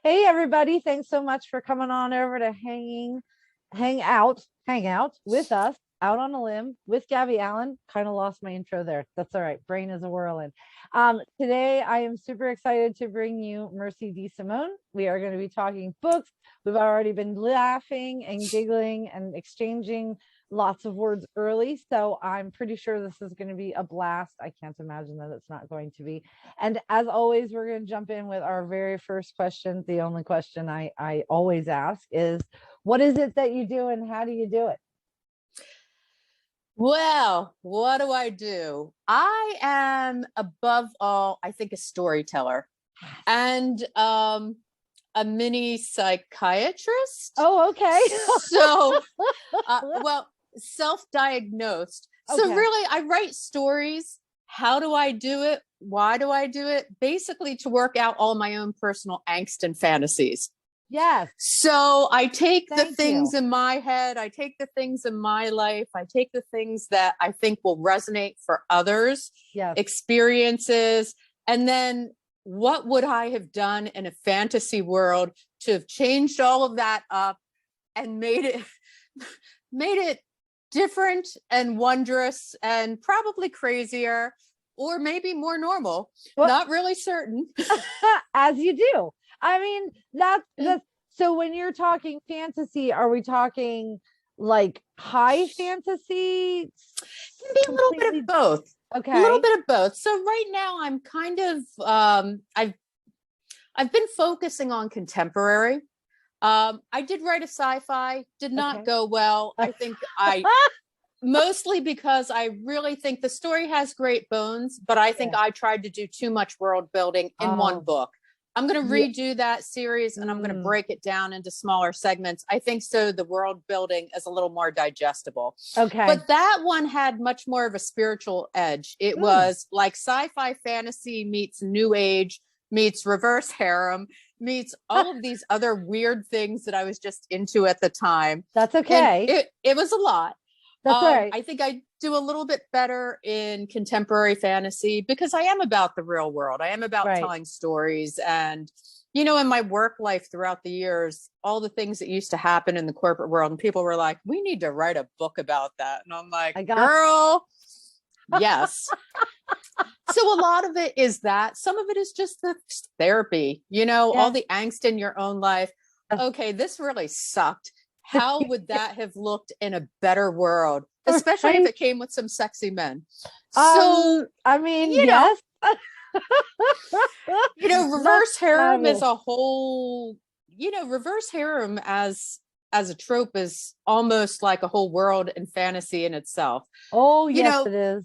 Hey everybody, thanks so much for coming on over to hang out with us out on a limb with Gabby Allen. Kind of lost my intro there. That's all right. Brain is a whirlwind. Today I am super excited to bring you Mercy DeSimone. We are going to be talking books. We've already been laughing and giggling and exchanging lots of words early, so I'm pretty sure this is going to be a blast. I can't imagine that it's not going to be. And as always, we're going to jump in with our very first question. The only question I always ask is, what is it that you do and how do you do it? Well, what do I do? I am above all, I think, a storyteller and a mini psychiatrist. Oh, okay. So, well, self-diagnosed. So Okay. really, I write stories. How do I do it? Why do I do it? Basically, to work out all my own personal angst and fantasies. Yes. So I take the Thank things you. in my head, I take the things in my life, I take the things that I think will resonate for others, Yes. experiences, and then what would I have done in a fantasy world to have changed all of that up and made it different and wondrous and probably crazier or maybe more normal. Well, not really certain. as you do. I mean, that's so when you're talking fantasy, are we talking like high fantasy? Can be a little bit of both. Okay. A little bit of both. So right now I'm kind of I've been focusing on contemporary. I did write a sci-fi, did not go well. I think mostly because I really think the story has great bones, but I think I tried to do too much world building in one book. I'm going to redo that series and I'm going to break it down into smaller segments. I think so the world building is a little more digestible. Okay. But that one had much more of a spiritual edge. It was like sci-fi fantasy meets new age, meets reverse harem, meets all of these other weird things that I was just into at the time. That's okay. And it was a lot. That's right. I think I do a little bit better in contemporary fantasy because I am about the real world. I am about telling stories. And, you know, in my work life throughout the years, all the things that used to happen in the corporate world, and people were like, we need to write a book about that. And I'm like, girl, yes. So a lot of it is that. Some of it is just the therapy, you know, all the angst in your own life. Okay, this really sucked. How would that have looked in a better world, especially if it came with some sexy men? So, I mean, yes. You know, reverse harem is a whole, you know, reverse harem as a trope is almost like a whole world and fantasy in itself. Oh, yes, it is.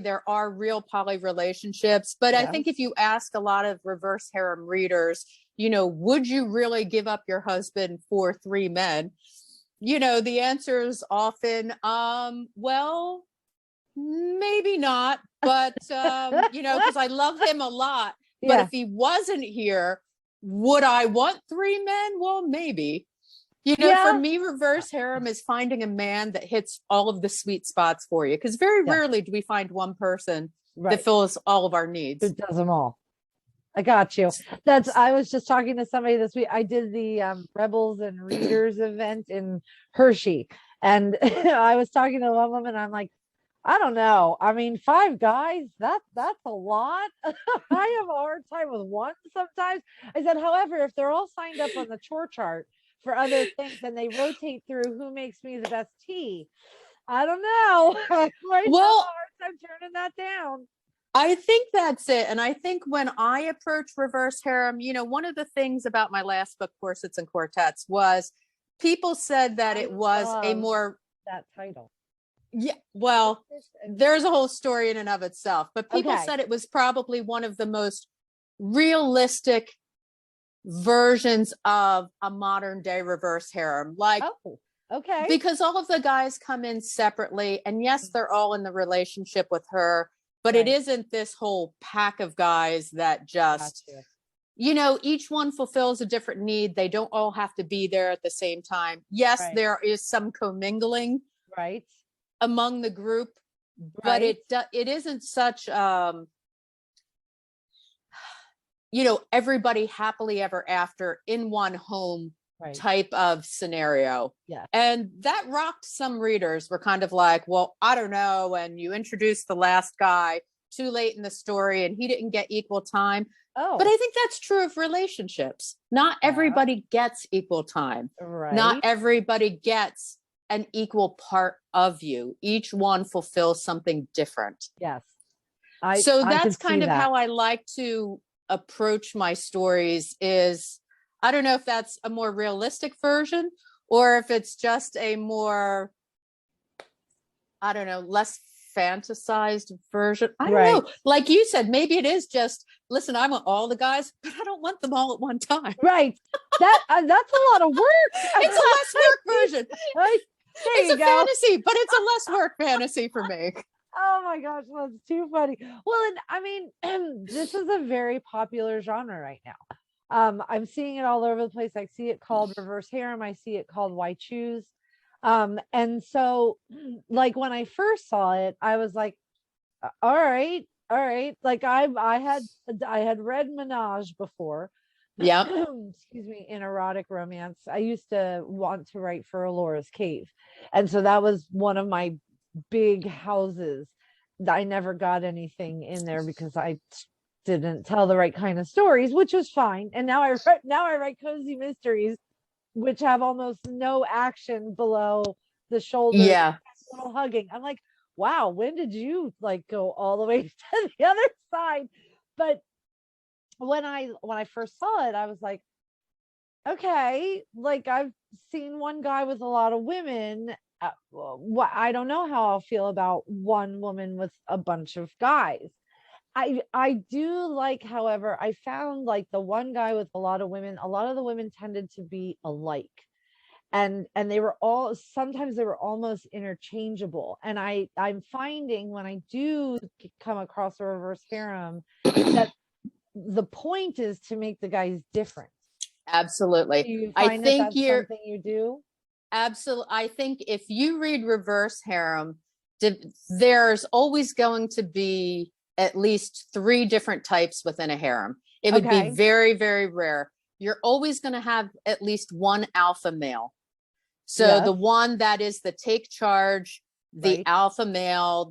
There are real poly relationships, but I think if you ask a lot of reverse harem readers, you know, would you really give up your husband for 3 men? You know, the answer is often, well, maybe not, but, you know, because I love him a lot, but if he wasn't here, would I want 3 men? Well, maybe. You know, for me, reverse harem is finding a man that hits all of the sweet spots for you. Because very rarely do we find one person that fills all of our needs. It does them all. I got you. I was just talking to somebody this week. I did the Rebels and Readers event in Hershey. And I was talking to one woman. I'm like, I don't know. I mean, 5 guys, that's a lot. I have a hard time with one sometimes. I said, however, if they're all signed up on the chore chart for other things and they rotate through who makes me the best tea, I don't know. I might have a hard time turning that down. I think that's it. And I think when I approach reverse harem, you know, one of the things about my last book, Corsets and Quartets, was people said that it was a more that title. Yeah, well, there's a whole story in and of itself, but people said it was probably one of the most realistic versions of a modern day reverse harem. Like, because all of the guys come in separately, and yes, they're all in the relationship with her, but it isn't this whole pack of guys that just, you know, each one fulfills a different need. They don't all have to be there at the same time. Yes, there is some commingling among the group, but it isn't such everybody happily ever after in one home Right. type of scenario. Yeah. And that rocked some readers. Were kind of like, well, I don't know. And you introduced the last guy too late in the story and he didn't get equal time. Oh. But I think that's true of relationships. Not everybody gets equal time. Right. Not everybody gets an equal part of you. Each one fulfills something different. Yes. So that's kind of how I like to approach my stories. Is I don't know if that's a more realistic version or if it's just a more, I don't know, less fantasized version. I don't know. Like you said, maybe it is just, listen, I want all the guys, but I don't want them all at one time. Right. That's a lot of work. It's a less work version. It's a fantasy, but it's a less work fantasy for me. Oh my gosh, that's too funny. Well, and I mean, this is a very popular genre right now. I'm seeing it all over the place. I see it called reverse harem. I see it called why choose. And so like when I first saw it, I was like, all right. Like I had read Menage before. Yeah. Excuse me, in erotic romance. I used to want to write for Alora's Cave. And so that was one of my big houses. I never got anything in there because I didn't tell the right kind of stories, which was fine. And now I write cozy mysteries, which have almost no action below the shoulder. Yeah, little hugging. I'm like, wow, when did you like go all the way to the other side? But when I first saw it, I was like, okay, like I've seen one guy with a lot of women. I don't know how I'll feel about one woman with a bunch of guys. I do like, however, I found like the one guy with a lot of women, a lot of the women tended to be alike. And they were all, sometimes they were almost interchangeable. And I'm finding when I do come across a reverse harem that the point is to make the guys different. Absolutely. Do you find that's something you do? Absolutely. I think if you read reverse harem, there's always going to be at least 3 different types within a harem. It would be very, very rare. You're always going to have at least one alpha male. So the one that is the take charge, the alpha male,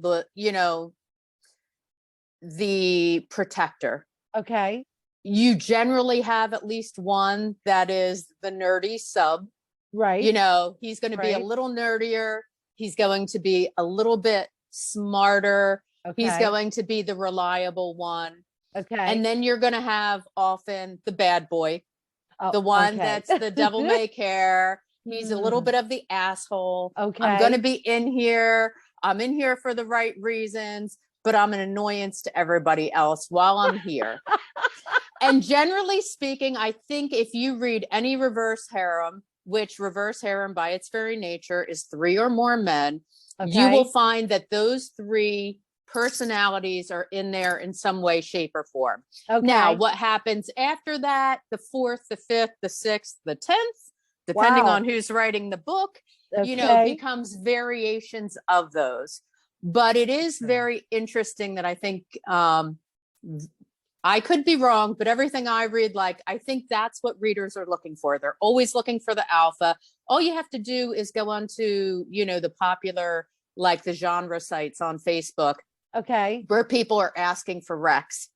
the protector. Okay. You generally have at least one that is the nerdy sub. Right. He's going to be a little nerdier. He's going to be a little bit smarter. Okay. He's going to be the reliable one. Okay. And then you're going to have often the bad boy, the one that's the devil may care. He's a little bit of the asshole. Okay. I'm going to be in here. I'm in here for the right reasons, but I'm an annoyance to everybody else while I'm here. And generally speaking, I think if you read any reverse harem, which reverse harem by its very nature is 3 or more men, you will find that those 3 personalities are in there in some way, shape, or form. Okay. Now, what happens after that, the 4th, the 5th, the 6th, the 10th, depending on who's writing the book, becomes variations of those. But it is very interesting that I think, I could be wrong, but everything I read, I think that's what readers are looking for. They're always looking for the alpha. All you have to do is go on to, the popular, the genre sites on Facebook. Okay. Where people are asking for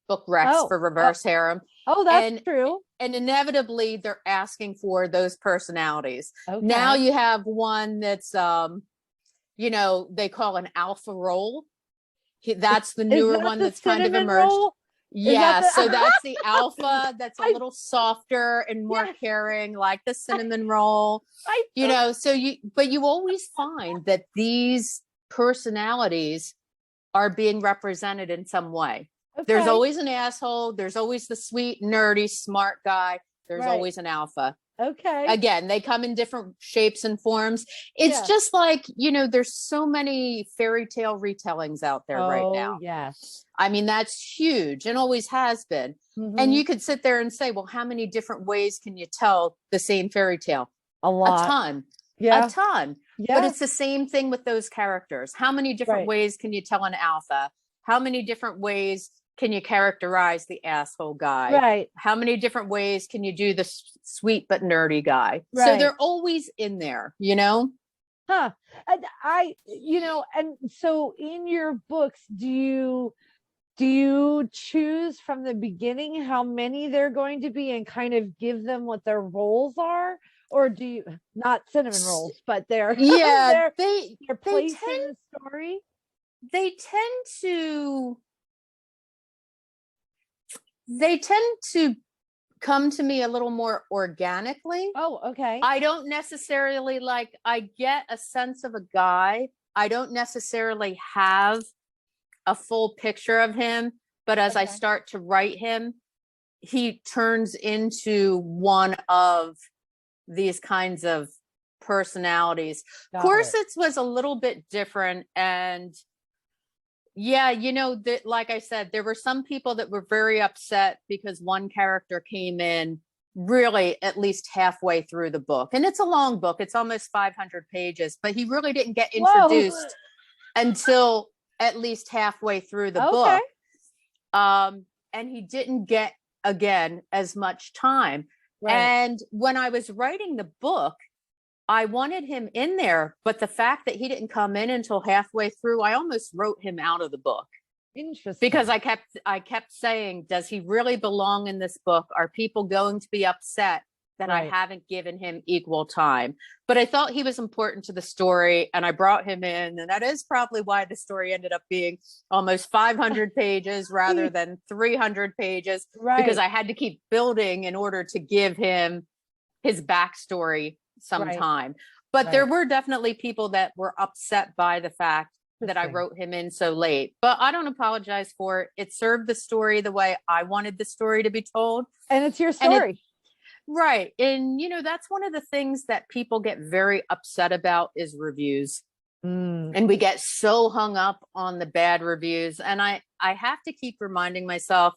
book recs for reverse harem. Oh, that's true. And inevitably they're asking for those personalities. Okay. Now you have one that's, they call an alpha role. That's the newer one that's kind of emerged. Roll? Yeah, so that's the alpha that's a little softer and more caring, like the cinnamon roll. But you always find that these personalities are being represented in some way. Okay. There's always an asshole. There's always the sweet, nerdy, smart guy. There's always an alpha. Okay. Again, they come in different shapes and forms. It's just like, there's so many fairy tale retellings out there right now. Yes. I mean, that's huge and always has been. Mm-hmm. And you could sit there and say, well, how many different ways can you tell the same fairy tale? A lot. A ton. Yeah. A ton. Yeah. But it's the same thing with those characters. How many different ways can you tell an alpha? How many different ways can you characterize the asshole guy? Right. How many different ways can you do the sweet but nerdy guy? Right. So they're always in there, you know? Huh. And and so in your books, do you choose from the beginning how many they're going to be and kind of give them what their roles are? Or do you, not cinnamon rolls, but they're yeah, their place in the story? They tend to come to me a little more organically. Oh, okay. I don't necessarily I get a sense of a guy. I don't necessarily have a full picture of him, but as I start to write him, he turns into one of these kinds of personalities. Corsets was a little bit different, and yeah, that, like I said, there were some people that were very upset because one character came in really at least halfway through the book, and it's a long book. It's almost 500 pages, but he really didn't get introduced until at least halfway through the book. And he didn't get, again, as much time. Right. And when I was writing the book, I wanted him in there, but the fact that he didn't come in until halfway through, I almost wrote him out of the book. Interesting. Because I kept saying, does he really belong in this book? Are people going to be upset that I haven't given him equal time? But I thought he was important to the story, and I brought him in, and that is probably why the story ended up being almost 500 pages rather than 300 pages, because I had to keep building in order to give him his backstory some time. But there were definitely people that were upset by the fact that I wrote him in so late, but I don't apologize for it. It served the story the way I wanted the story to be told. And it's your story. Right. And, that's one of the things that people get very upset about is reviews. And we get so hung up on the bad reviews. And I have to keep reminding myself,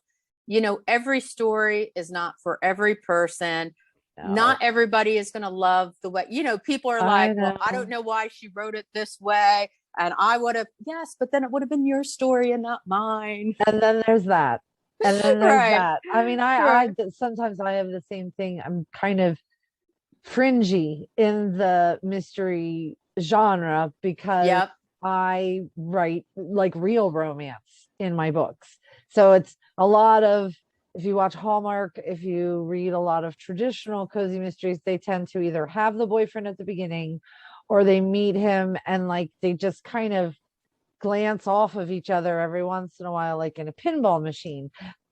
every story is not for every person. No. Not everybody is going to love the way, people are like, well, I don't know why she wrote it this way. And I would have, yes, but then it would have been your story and not mine. And then there's that. And then there's that. I mean, I sometimes I have the same thing. I'm kind of fringy in the mystery genre because I write like real romance in my books. So it's a lot of, if you watch Hallmark, if you read a lot of traditional cozy mysteries, they tend to either have the boyfriend at the beginning or they meet him and they just kind of glance off of each other every once in a while, like in a pinball machine.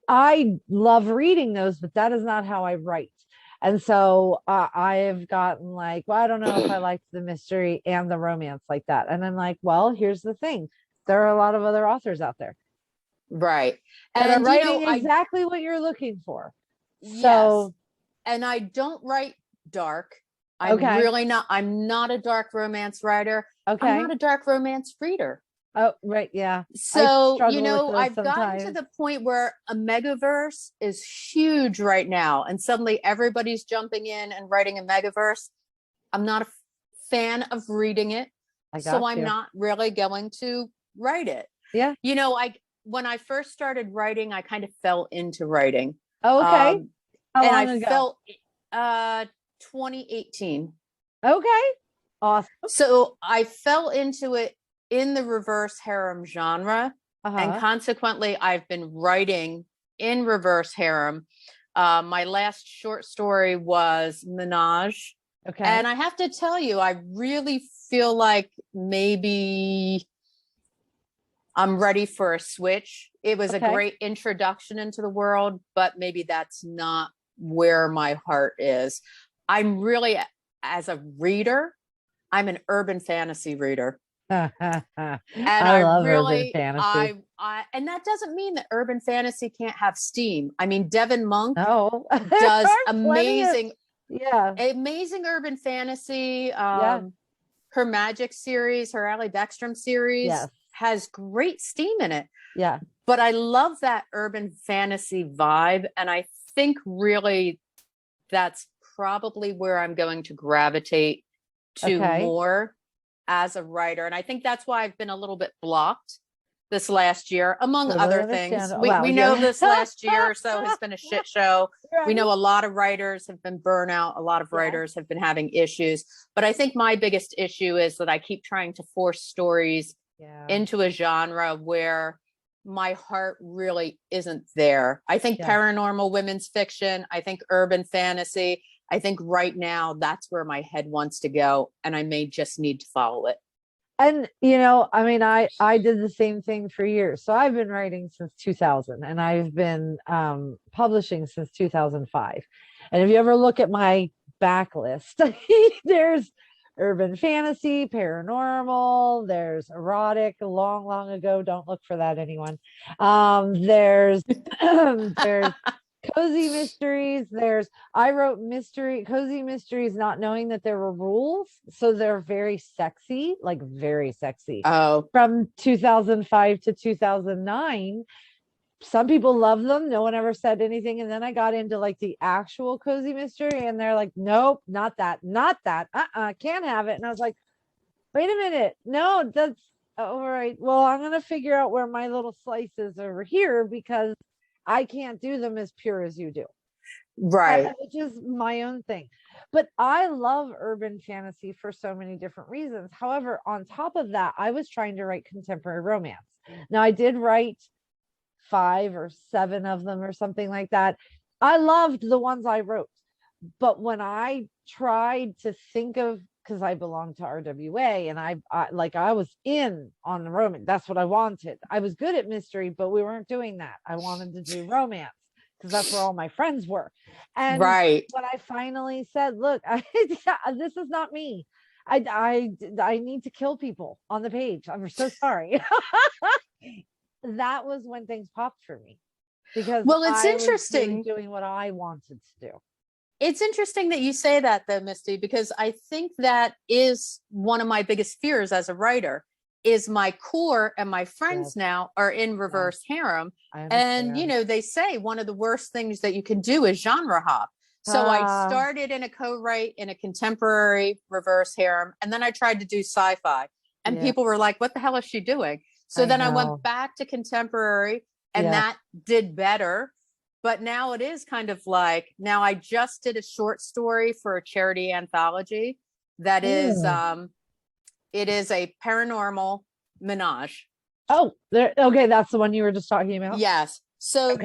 I love reading those, but that is not how I write. And so I have gotten well, I don't know if I liked the mystery and the romance like that. And I'm like, well, here's the thing. There are a lot of other authors out there. Right. And are writing exactly what you're looking for. So, and I don't write dark. I'm not a dark romance writer. I'm not a dark romance reader. Oh, right. Yeah. So, I've gotten to the point where a megaverse is huge right now. And suddenly everybody's jumping in and writing a megaverse. I'm not a fan of reading it. I'm not really going to write it. Yeah. When I first started writing, I kind of fell into writing. Oh, okay. How long ago? 2018. Okay. Awesome. So I fell into it in the reverse harem genre. And consequently, I've been writing in reverse harem. My last short story was Menage. Okay. And I have to tell you, I really feel like maybe I'm ready for a switch. It was a great introduction into the world, but maybe that's not where my heart is. I'm really, as a reader, I'm an urban fantasy reader. And I love urban fantasy. And that doesn't mean that urban fantasy can't have steam. I mean, Devin Monk does amazing urban fantasy. Her Magic series, her Ally Beckstrom series has great steam in it. Yeah. But I love that urban fantasy vibe. And I think really that's probably where I'm going to gravitate to more as a writer. And I think that's why I've been a little bit blocked this last year, among Totally other understand. things. Wow, We know yeah. this last year or so has been a shit show. We Right. know a lot of writers have been burnt out. A lot of Yeah. writers have been having issues. But I think my biggest issue is that I keep trying to force stories into a genre where my heart really isn't there. I think paranormal women's fiction, I think urban fantasy, I think right now that's where my head wants to go, and I may just need to follow it. And I mean, I did the same thing for years. So I've been writing since 2000, and I've been publishing since 2005. And if you ever look at my backlist, there's urban fantasy, paranormal, there's erotic, long, long ago. Don't look for that, anyone. There's there's cozy mysteries. I wrote cozy mysteries not knowing that there were rules, so they're very sexy, like very sexy. Oh, from 2005 to 2009. Some people love them, no one ever said anything, and then I got into like the actual cozy mystery, and they're like, nope, not that, can't have it. And I was like, wait a minute, no, that's all right, well, I'm gonna figure out where my little slice is over here, because I can't do them as pure as you do. right. Which is my own thing. But I love urban fantasy for so many different reasons. However, on top of that, I was trying to write contemporary romance. Now, I did write 5 or 7 of them or something like that. I loved the ones I wrote. But when I tried to think of, because I belonged to RWA, and I was in on the romance. That's what I wanted. I was good at mystery, but we weren't doing that. I wanted to do romance because that's where all my friends were. And right. when I finally said, look, this is not me. I need to kill people on the page. I'm so sorry. That was when things popped for me, because well, it's I interesting was really doing what I wanted to do. It's interesting that you say that, though, Misty, because I think that is one of my biggest fears as a writer, is my core and my friends now are in reverse harem. And, they say one of the worst things that you can do is genre hop. So I started in a co-write in a contemporary reverse harem, and then I tried to do sci-fi. And people were like, what the hell is she doing? So then I went back to contemporary, and that did better. But now it is kind of like, now I just did a short story for a charity anthology that is, it is a paranormal menage. Oh, okay. That's the one you were just talking about. Yes. So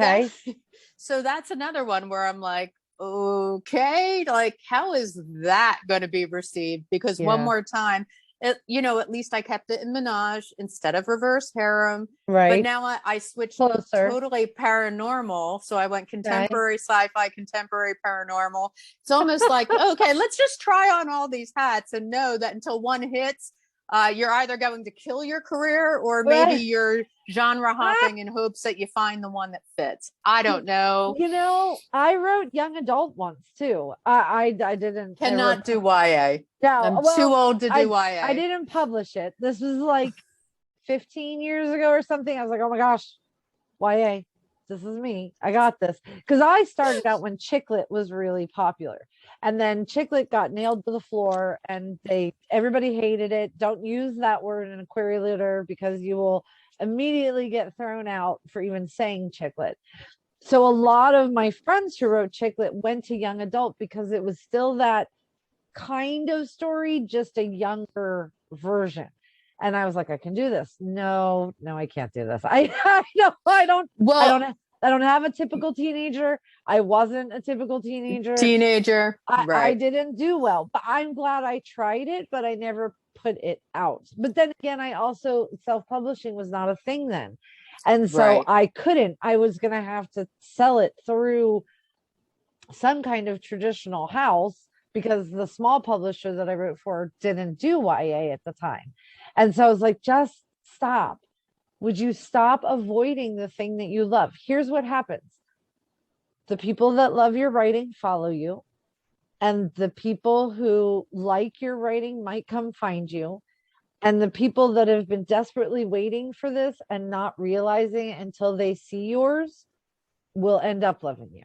so that's another one where I'm like, okay, like, how is that going to be received? Because one more time, at least I kept it in menage instead of reverse harem. Right. But now I switched totally paranormal. So I went contemporary sci-fi, contemporary paranormal. It's almost like, okay, let's just try on all these hats and know that until one hits, you're either going to kill your career, or maybe you're genre hopping in hopes that you find the one that fits. I don't know. I wrote young adult ones too. I cannot do YA. No, I'm too old to do YA. I didn't publish it. This was like 15 years ago or something. I was like, oh my gosh, YA, this is me. I got this. Because I started out when chick lit was really popular. And then chick lit got nailed to the floor, and everybody hated it. Don't use that word in a query litter, because you will immediately get thrown out for even saying chick lit. So a lot of my friends who wrote chick lit went to young adult, because it was still that kind of story, just a younger version. And I was like, I can do this. No, I can't do this. I don't have a typical teenager. I wasn't a typical teenager. I didn't do well, but I'm glad I tried it, but I never put it out. But then again, I also, self-publishing was not a thing then. And so I couldn't. I was going to have to sell it through some kind of traditional house, because the small publisher that I wrote for didn't do YA at the time. And so I was like, just stop. Would you stop avoiding the thing that you love? Here's what happens. The people that love your writing follow you, and the people who like your writing might come find you. And the people that have been desperately waiting for this and not realizing it until they see yours will end up loving you.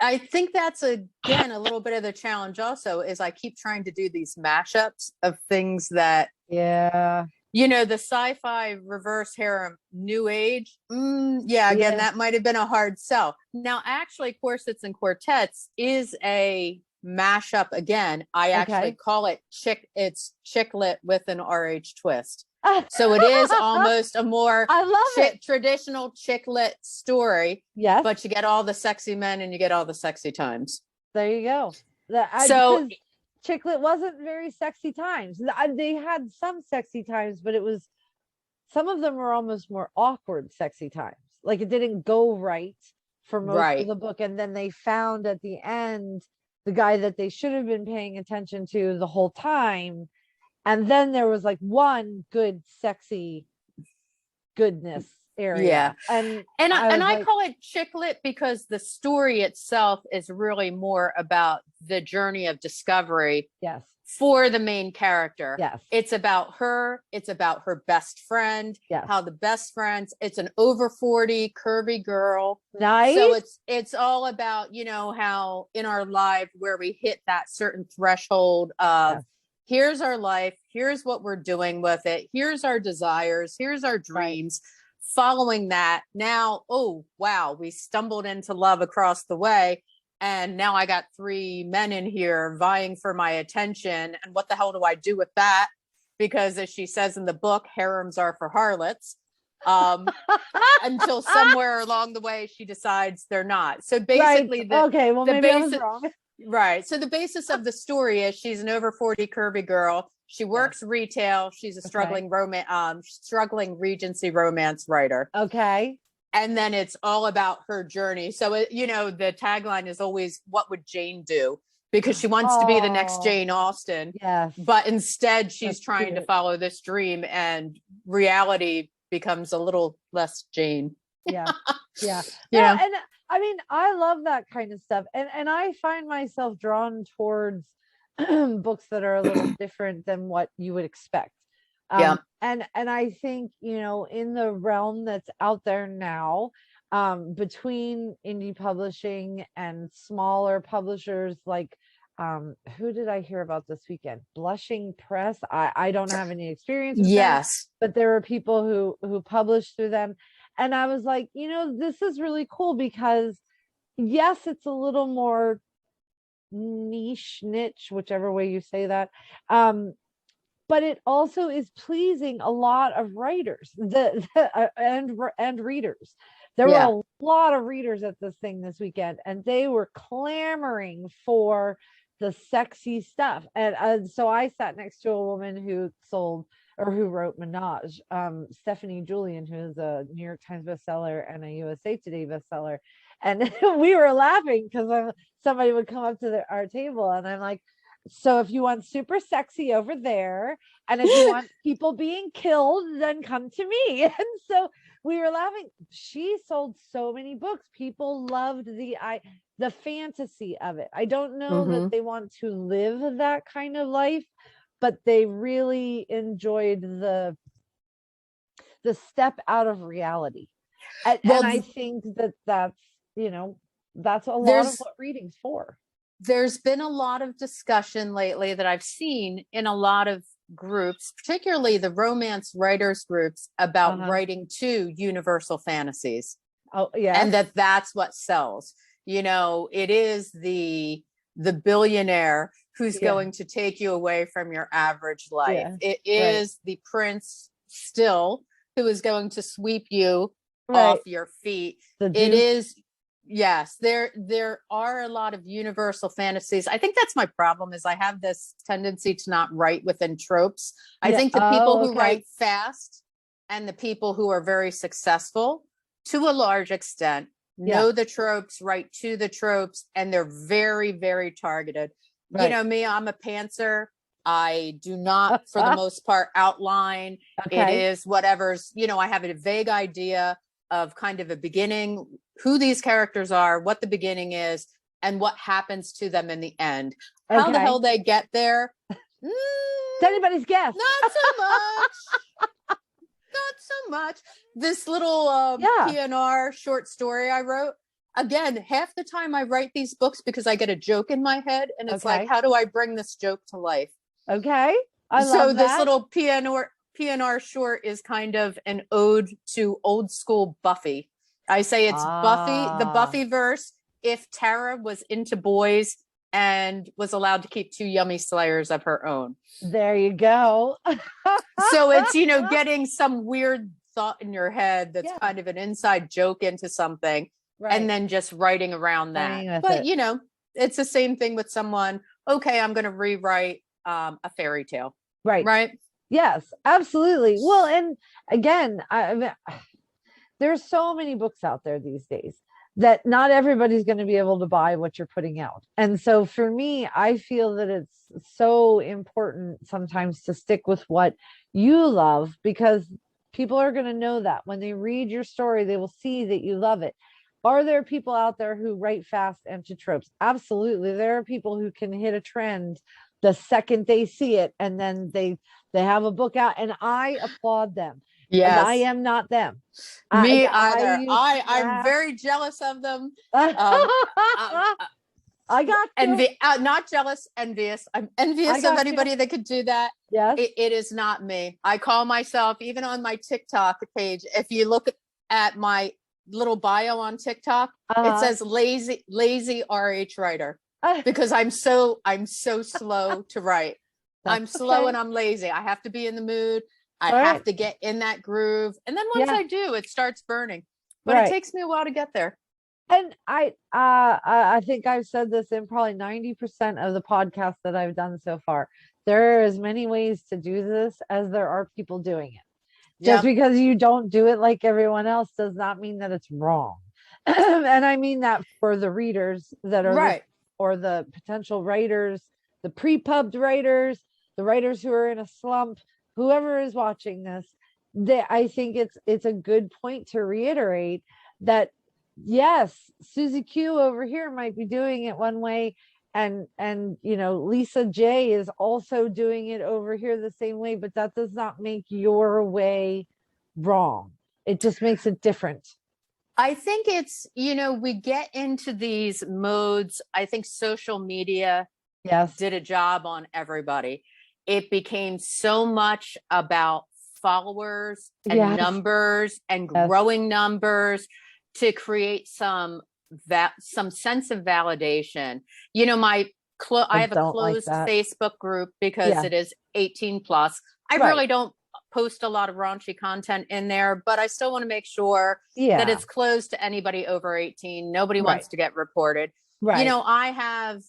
I think that's, again, a little bit of the challenge also, is I keep trying to do these mashups of things that The sci-fi reverse harem new age. Again, that might have been a hard sell. Now, actually, Corsets and Quartets is a mashup again. I actually call it it's chick lit with an RH twist. So it is almost a more traditional chick lit story. Yes. But you get all the sexy men and you get all the sexy times. There you go. Chick lit wasn't very sexy times. They had some sexy times, but some of them were almost more awkward sexy times. Like it didn't go right for most of the book. And then they found at the end the guy that they should have been paying attention to the whole time. And then there was like one good, sexy goodness area. And I call it chick lit because the story itself is really more about the journey of discovery. Yes. For the main character. Yes. It's about her. It's about her best friend. Yes. How the best friends, it's an over 40 curvy girl. Nice. So it's all about, how in our life where we hit that certain threshold of here's our life. Here's what we're doing with it. Here's our desires. Here's our dreams. Following that now, oh, wow, we stumbled into love across the way. And now I got 3 men in here vying for my attention. And what the hell do I do with that? Because as she says in the book, harems are for harlots. Until somewhere along the way, she decides they're not. So basically, maybe I was wrong. Right. So the basis of the story is she's an over 40 curvy girl. She works retail. She's a struggling Regency romance writer. Okay. And then it's all about her journey. So, the tagline is always, what would Jane do? Because she wants to be the next Jane Austen. Yes. But instead, she's trying to follow this dream and reality becomes a little less Jane. Yeah. Yeah. Yeah. And I mean, I love that kind of stuff. And I find myself drawn towards books that are a little different than what you would expect. And I think, in the realm that's out there now, between indie publishing and smaller publishers like, who did I hear about this weekend? Blushing Press. I don't have any experience with them, but there are people who publish through them. And I was like, this is really cool because yes, it's a little more niche, whichever way you say that. But it also is pleasing a lot of writers and readers. There were a lot of readers at this thing this weekend, and they were clamoring for the sexy stuff. And so I sat next to a woman who wrote Menage, Stephanie Julian, who's a New York Times bestseller and a USA Today bestseller. And we were laughing because somebody would come up to our table, and I'm like, so if you want super sexy over there, and if you want people being killed, then come to me. And so we were laughing. She sold so many books. People loved the fantasy of it. I don't know that they want to live that kind of life, but they really enjoyed the step out of reality. And I think that's a lot of what reading's for. There's been a lot of discussion lately that I've seen in a lot of groups, particularly the romance writers groups, about writing to universal fantasies. Oh, yeah. And that's what sells. It is the billionaire who's going to take you away from your average life. Yeah. It is the prince still who is going to sweep you off your feet. It is. Yes, there are a lot of universal fantasies. I think that's my problem is I have this tendency to not write within tropes. I think the people who write fast and the people who are very successful to a large extent know the tropes, write to the tropes, and they're very, very targeted. Right. Me, I'm a pantser. I do not, for the most part, outline. It is whatever's, I have a vague idea of kind of a beginning, who these characters are, what the beginning is, and what happens to them in the end. How the hell they get there? It's anybody's guess. Not so much. Not so much. This little PNR short story I wrote, again, half the time I write these books because I get a joke in my head, and it's like, how do I bring this joke to life? Okay. I love that. This little PNR short is kind of an ode to old school Buffy. I say it's Buffy, the Buffy verse, if Tara was into boys and was allowed to keep 2 yummy slayers of her own. There you go. So it's, getting some weird thought in your head that's kind of an inside joke into something, and then just writing around that. But, it's the same thing with someone. Okay, I'm going to rewrite a fairy tale. Right. Yes, absolutely. Well, and again, there's so many books out there these days that not everybody's going to be able to buy what you're putting out. And so for me, I feel that it's so important sometimes to stick with what you love, because people are going to know that when they read your story, they will see that you love it. Are there people out there who write fast and to tropes? Absolutely. There are people who can hit a trend the second they see it, and then they have a book out, and I applaud them. Yes. I am not them. Me either. I'm very jealous of them. I got not jealous, envious. I'm envious of anybody that could do that. Yes. It is not me. I call myself, even on my TikTok page, if you look at my little bio on TikTok, it says lazy RH writer, because I'm so slow to write. I'm slow and I'm lazy. I have to be in the mood. I have to get in that groove. And then once I do, it starts burning. But it takes me a while to get there. And I think I've said this in probably 90% of the podcasts that I've done so far. There are as many ways to do this as there are people doing it. Just because you don't do it like everyone else does not mean that it's wrong. And I mean that for the readers that are or the potential writers, the pre-pubbed writers, the writers who are in a slump, whoever is watching this, I think it's a good point to reiterate that, yes, Susie Q over here might be doing it one way, and Lisa J is also doing it over here the same way, but that does not make your way wrong. It just makes it different. I think it's, we get into these modes. I think social media did a job on everybody. It became so much about followers and numbers and growing numbers to create some sense of validation. I have a closed Facebook group because it is 18 plus. I really don't post a lot of raunchy content in there, but I still want to make sure that it's closed to anybody over 18. Nobody wants to get reported. I have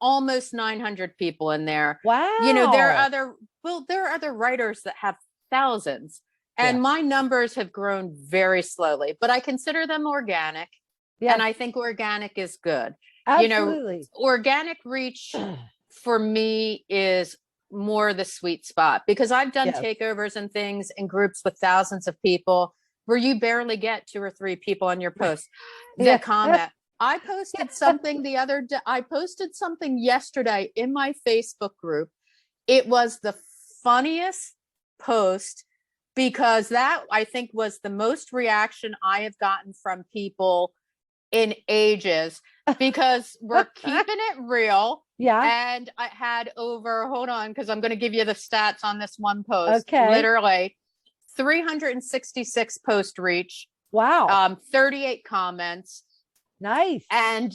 almost 900 people in there. Wow. There are other writers that have thousands, and my numbers have grown very slowly, but I consider them organic. And I think organic is good. Absolutely. Organic reach for me is more the sweet spot, because I've done takeovers and things in groups with thousands of people where you barely get 2 or 3 people on your post that comment. I posted something the other day. I posted something yesterday in my Facebook group. It was the funniest post, because that, I think, was the most reaction I have gotten from people in ages, because we're keeping it real. And I had over, hold on, because I'm going to give you the stats on this one post. Literally 366 post reach. Wow. 38 comments. Nice. And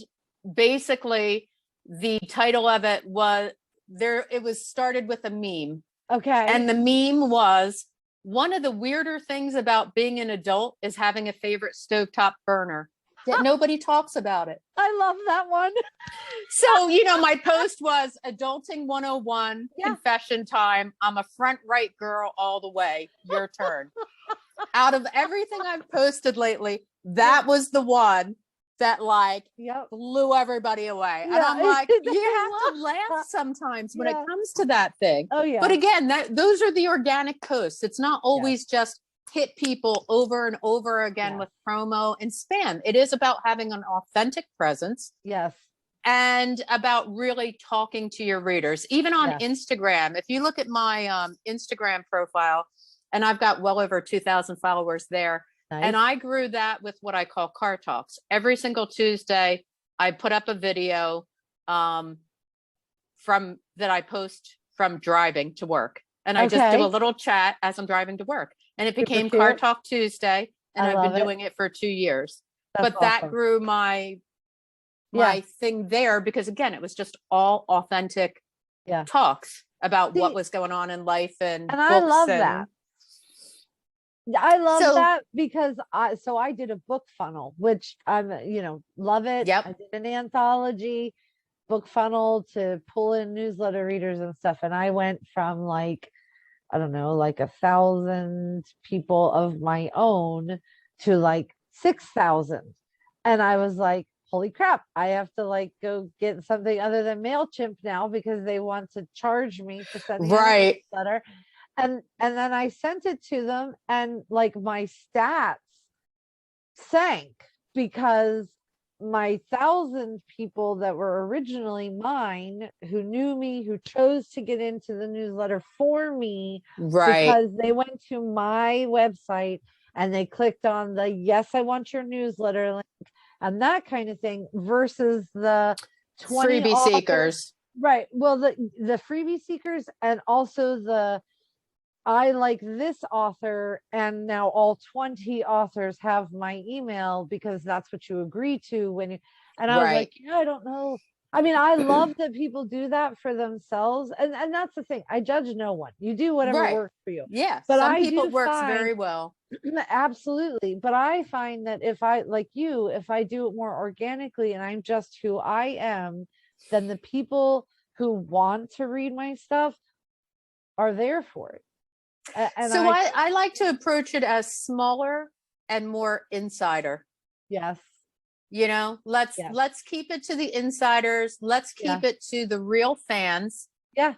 basically the title of it was it was started with a meme. And the meme was, one of the weirder things about being an adult is having a favorite stovetop burner. That nobody talks about it. I love that one. So, my post was Adulting 101, confession time. I'm a front right girl all the way. Your turn. Out of everything I've posted lately, that was the one that blew everybody away. And I'm like, you have to laugh sometimes when it comes to that thing. Oh yeah. But again, those are the organic posts. It's not always just hit people over and over again with promo and spam. It is about having an authentic presence. Yes. And about really talking to your readers, even on Instagram. If you look at my Instagram profile, and I've got well over 2,000 followers there. Nice. And I grew that with what I call car talks. Every single Tuesday, I put up a video that I post from driving to work. And I just do a Okay. little chat as I'm driving to work. And it Super became Car cute. Talk Tuesday. And I I've been love it. doing it for 2 years. That's But that awesome. grew my Yeah. thing there, because again, it was just all authentic Yeah. talks about what See, was going on in life and I books. love And that. I love so, that because I did a book funnel, which I'm, love it. yep, I did an anthology book funnel to pull in newsletter readers and stuff. And I went from like, I don't know, like 1,000 people of my own to like 6,000. And I was like, holy crap, I have to like go get something other than MailChimp now because they want to charge me for sending out a right, newsletter. And then I sent it to them, and like my stats sank because my 1,000 people that were originally mine, who knew me, who chose to get into the newsletter for me right. because they went to my website and they clicked on the yes, I want your newsletter link and that kind of thing, versus the 20 Freebie authors. seekers. Right. Well, the freebie seekers, and also the I like this author, and now all 20 authors have my email because that's what you agree to when you. And I was like, Right. I don't know. I mean, I love that people do that for themselves, and that's the thing. I judge no one. You do whatever Right. works for you. Yeah. But Some I people do it works find very well. absolutely. But I find that if I like you, if I do it more organically and I'm just who I am, then the people who want to read my stuff are there for it. And So I I like to approach it as smaller and more insider. yes. Let's Yes. let's keep it to the insiders. Let's Yeah. keep it to the real fans. Yeah.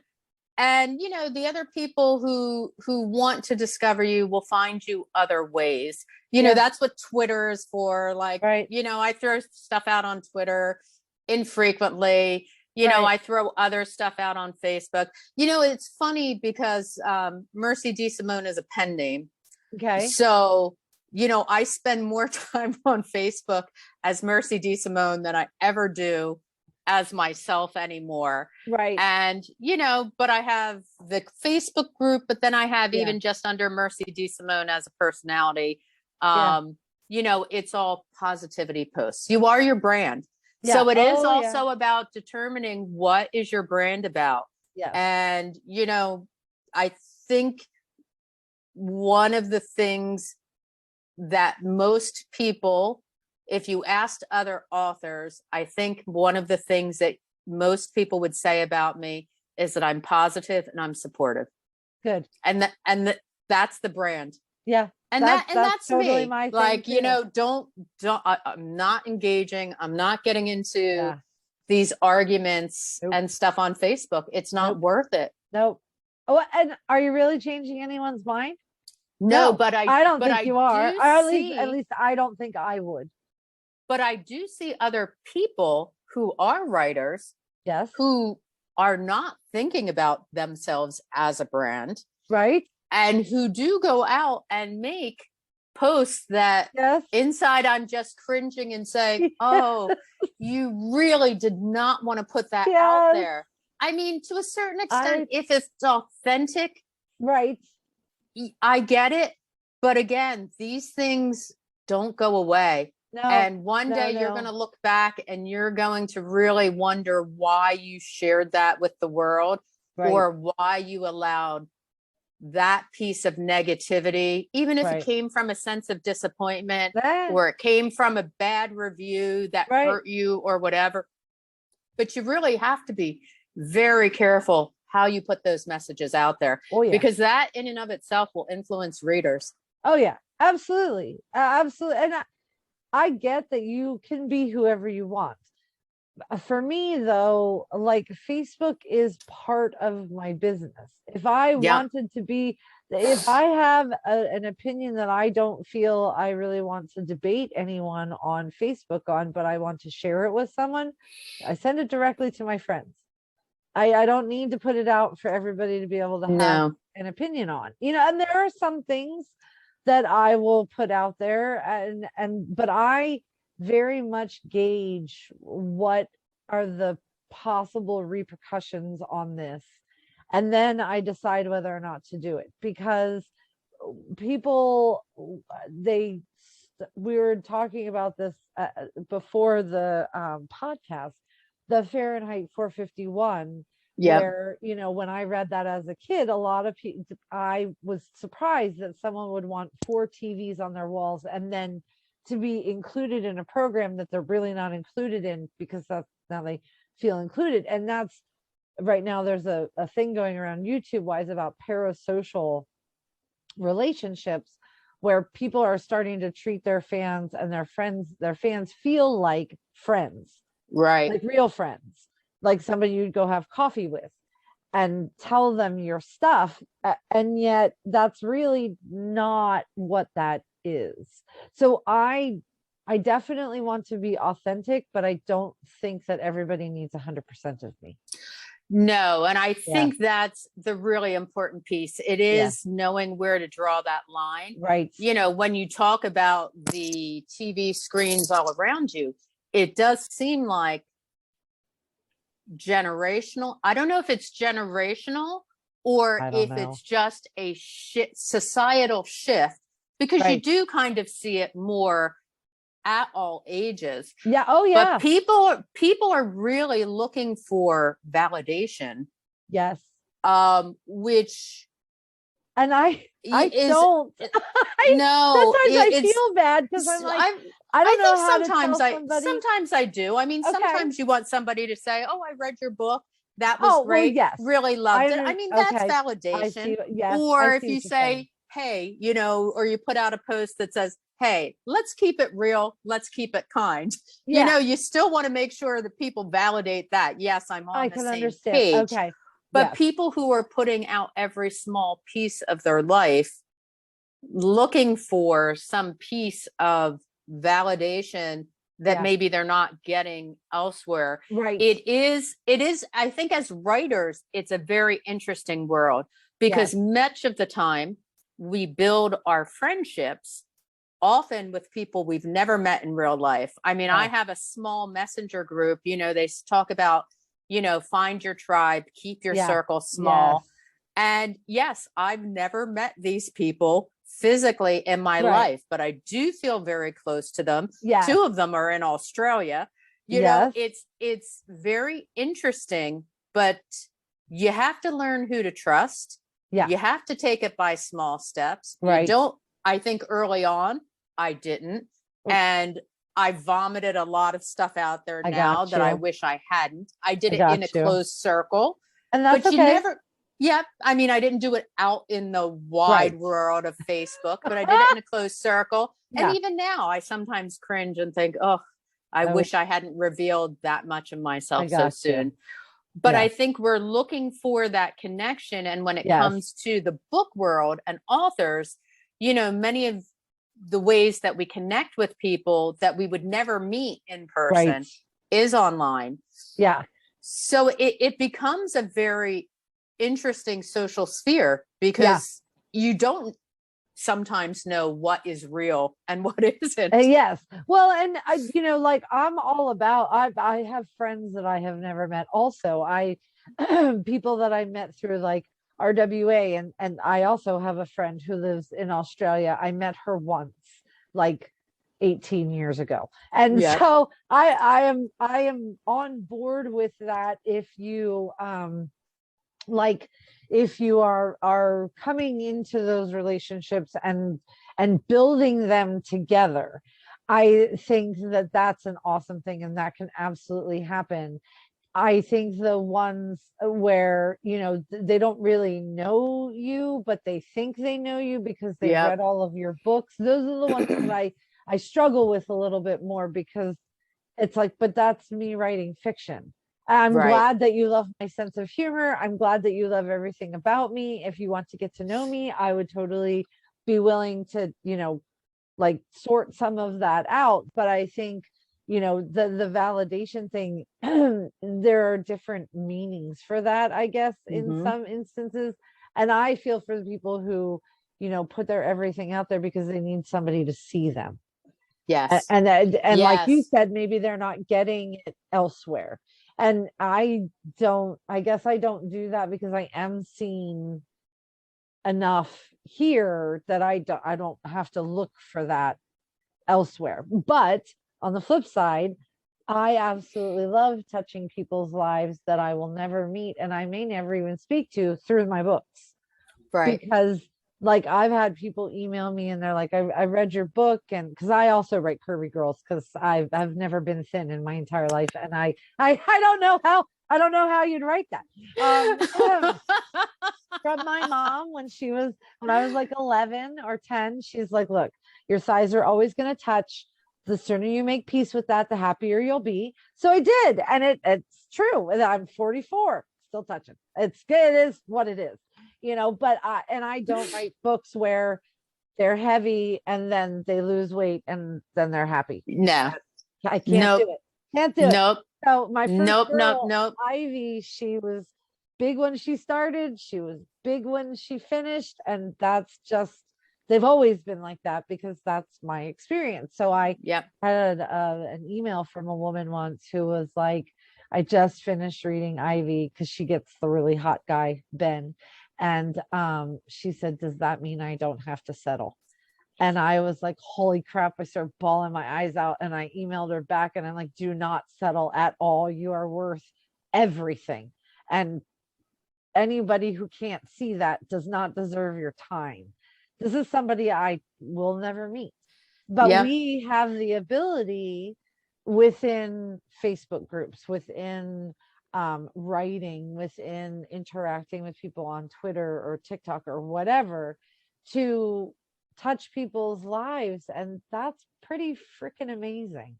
And the other people who want to discover you will find you other ways. Yeah. That's what Twitter is for. Like, Right. I throw stuff out on Twitter infrequently. Right. I throw other stuff out on Facebook. It's funny because Mercy DeSimone is a pen name. Okay. So, I spend more time on Facebook as Mercy DeSimone than I ever do as myself anymore. Right. And, but I have the Facebook group, but then I have Yeah. even just under Mercy DeSimone as a personality. Yeah. It's all positivity posts. You are your brand. Yeah. So it is Oh, yeah. also about determining what is your brand about. Yes. And, I think one of the things that most people, if you asked other authors, I think one of the things that most people would say about me is that I'm positive and I'm supportive. Good. And that's the brand. Yeah. And that's totally me. my thing Like, too. don't I'm not engaging. I'm not getting into Yeah. these arguments Nope. and stuff on Facebook. It's not Nope. worth it. Nope. Oh, and are you really changing anyone's mind? No, but I don't think you are. do At see, least I don't think I would. but I do see other people who are writers Yes. who are not thinking about themselves as a brand, Right. and who do go out and make posts that Yes. inside I'm just cringing and saying, oh, you really did not want to put that out Yes. there. I mean, to a certain extent, if it's authentic, Right. I get it. But again, these things don't go away. No. And one day you're going to look back and you're going to really wonder why you shared that with the world, Right. or why you allowed that piece of negativity, even if it came from a sense of disappointment, or it came from a bad review that hurt you or whatever. But you really have to be very careful how you put those messages out there, because that in and of itself will influence readers. Oh yeah, absolutely. Absolutely. And I get that you can be whoever you want. For me though, like Facebook is part of my business. If I wanted to be, if I have an opinion that I don't feel I really want to debate anyone on Facebook on, but I want to share it with someone, I send it directly to my friends. I don't need to put it out for everybody to be able to have an opinion on, and there are some things that I will put out there, but I very much gauge what are the possible repercussions on this. And then I decide whether or not to do it, because people, we were talking about this before the podcast, the Fahrenheit 451, where, when I read that as a kid, a lot of people, I was surprised that someone would want 4 TVs on their walls and then to be included in a program that they're really not included in, because that's now they feel included. And that's right now there's a thing going around YouTube wise about parasocial relationships, where people are starting to treat their fans and their fans feel like friends, right? Like real friends, like somebody you'd go have coffee with and tell them your stuff. And yet that's really not what that is. So I definitely want to be authentic, but I don't think that everybody needs 100% of me. No, and I think that's the really important piece. It is knowing where to draw that line. Right. When you talk about the TV screens all around you, it does seem like generational. I don't know if it's generational or if it's just a societal shift, because you do kind of see it more at all ages. Yeah. Oh, yeah. But people are really looking for validation. Yes. Which, and I don't. No. Sometimes I feel bad because I'm like, I don't know how sometimes to tell somebody. Sometimes I do. I mean, sometimes you want somebody to say, "Oh, I read your book. That was great. Well, yes. Really loved it." I mean, that's validation. Or if you say, "Hey," or you put out a post that says, "Hey, let's keep it real. Let's keep it kind." You still want to make sure that people validate that. Yes, I'm on the same page. Okay. But people who are putting out every small piece of their life, looking for some piece of validation that maybe they're not getting elsewhere. Right. It is, I think as writers, it's a very interesting world, because much of the time we build our friendships often with people we've never met in real life. I mean, I have a small messenger group, they talk about, find your tribe, keep your circle small. And yes, I've never met these people physically in my life, but I do feel very close to them. 2 of them are in Australia. It's very interesting, but you have to learn who to trust. You have to take it by small steps. Right. I think early on, I didn't. And I vomited a lot of stuff out there now that I wish I hadn't. I did it in a closed circle. And that's but you never. Yeah. I mean, I didn't do it out in the wide world of Facebook, but I did it in a closed circle. And even now, I sometimes cringe and think, oh, I wish I hadn't revealed that much of myself so soon. But I think we're looking for that connection. And when it comes to the book world and authors, many of the ways that we connect with people that we would never meet in person is online. Yeah. So it becomes a very interesting social sphere, because you don't sometimes know what is real and what isn't. Yes. Well, and like I'm all about, I have friends that I have never met. Also, people that I met through like RWA, and I also have a friend who lives in Australia. I met her once, like 18 years ago. And so I am on board with that. If you if you are coming into those relationships and building them together, I think that that's an awesome thing, and that can absolutely happen. I think the ones where, they don't really know you, but they think they know you because they read all of your books, those are the ones that I struggle with a little bit more, because it's like, but that's me writing fiction. I'm glad that you love my sense of humor. I'm glad that you love everything about me. If you want to get to know me, I would totally be willing to, like sort some of that out. But I think, the validation thing, there are different meanings for that, I guess, in some instances. And I feel for the people who, put their everything out there because they need somebody to see them. Yes. And like you said, maybe they're not getting it elsewhere. And I guess I don't do that because I am seen enough here that I don't have to look for that elsewhere. But on the flip side, I absolutely love touching people's lives that I will never meet and I may never even speak to through my books. Right. Because like I've had people email me and they're like, I read your book, and because I also write curvy girls because I've never been thin in my entire life, and I don't know how you'd write that. From my mom when I was like 11 or 10, she's like, look, your size are always going to touch. The sooner you make peace with that, the happier you'll be. So I did, and it's true. I'm 44, still touching. It's good. It is what it is, but I don't write books where they're heavy and then they lose weight and then they're happy. No. I can't Nope. do it. Can't do Nope. it. So my first Nope. girl, Nope. Ivy, she was big when she started. She was big when she finished, and they've always been like that because that's my experience. So I had an email from a woman once who was like, I just finished reading Ivy because she gets the really hot guy, Ben. And she said, does that mean I don't have to settle? And I was like, holy crap. I started bawling my eyes out, and I emailed her back and I'm like, do not settle at all. You are worth everything. And anybody who can't see that does not deserve your time. This is somebody I will never meet. But we have the ability within Facebook groups, within writing, within interacting with people on Twitter or TikTok or whatever, to touch people's lives. And that's pretty freaking amazing.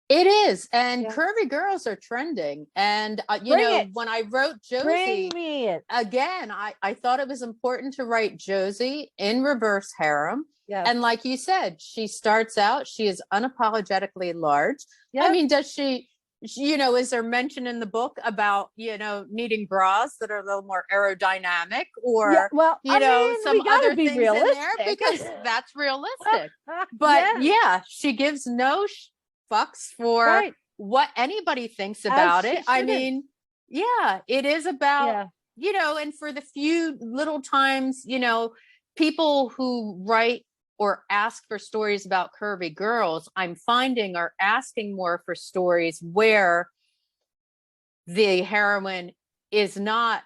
It is. And curvy girls are trending. And, when I wrote Josie, again, I thought it was important to write Josie in reverse harem. Yes. And like you said, she starts out, she is unapologetically large. Yep. I mean, does she, is there mention in the book about, needing bras that are a little more aerodynamic or, some other things in there? Because that's realistic. But she gives no fucks for what anybody thinks about it. I mean, it is about, and for the few little times, people who write or ask for stories about curvy girls, I'm finding are asking more for stories where the heroine is not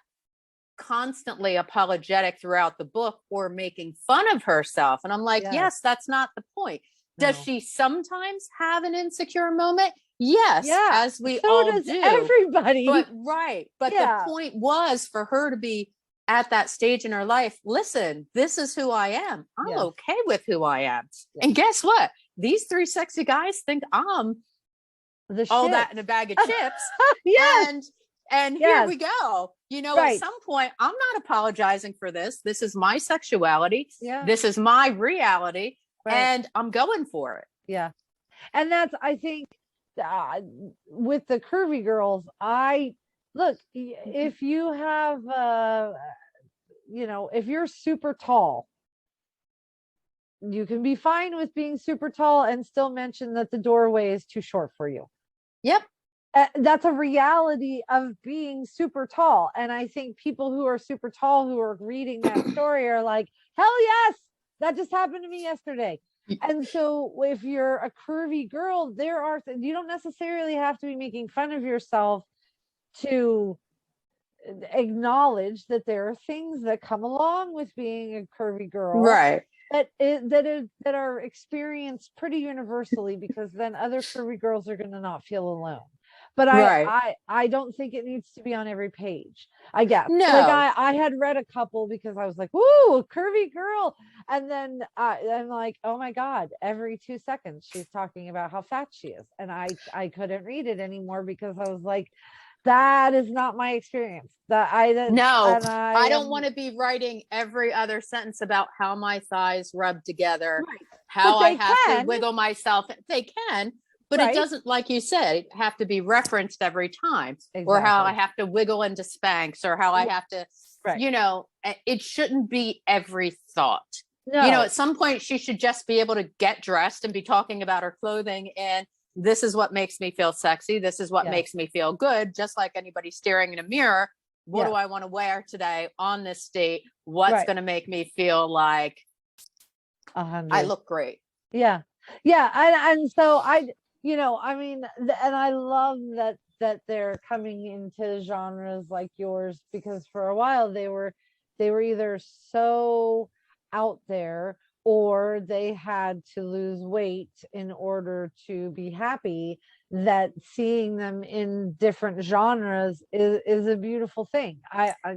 constantly apologetic throughout the book or making fun of herself. And I'm like, yes, that's not the point. Does she sometimes have an insecure moment? Yes, as we all do. Everybody. But the point was for her to be at that stage in her life. Listen, this is who I am. I'm okay with who I am. And guess what? These three sexy guys think I'm all that in a bag of chips. And here we go. At some point, I'm not apologizing for this. This is my sexuality. This is my reality. And I'm going for it. Yeah. And that's, I think, with the curvy girls, if you have, if you're super tall, you can be fine with being super tall and still mention that the doorway is too short for you. Yep. That's a reality of being super tall. And I think people who are super tall who are reading that story are like, hell yes, that just happened to me yesterday. And so if you're a curvy girl, you don't necessarily have to be making fun of yourself to acknowledge that there are things that come along with being a curvy girl. Right. That are experienced pretty universally, because then other curvy girls are going to not feel alone. But I don't think it needs to be on every page, I guess. No. Like I had read a couple because I was like, woo, a curvy girl. And then I'm like, oh my God, every 2 seconds she's talking about how fat she is. And I couldn't read it anymore because I was like, that is not my experience. I don't want to be writing every other sentence about how my thighs rub together, how I have to wiggle myself. They can. But it doesn't, like you said, have to be referenced every time, or how I have to wiggle into Spanx, or how I have to, it shouldn't be every thought. No. At some point she should just be able to get dressed and be talking about her clothing in this is what makes me feel sexy. This is what makes me feel good. Just like anybody staring in a mirror. What do I want to wear today on this date? What's going to make me feel like 100. I look great? Yeah. Yeah. And so you know, I mean, and I love that they're coming into genres like yours, because for a while they were either so out there, or they had to lose weight in order to be happy, that seeing them in different genres is a beautiful thing.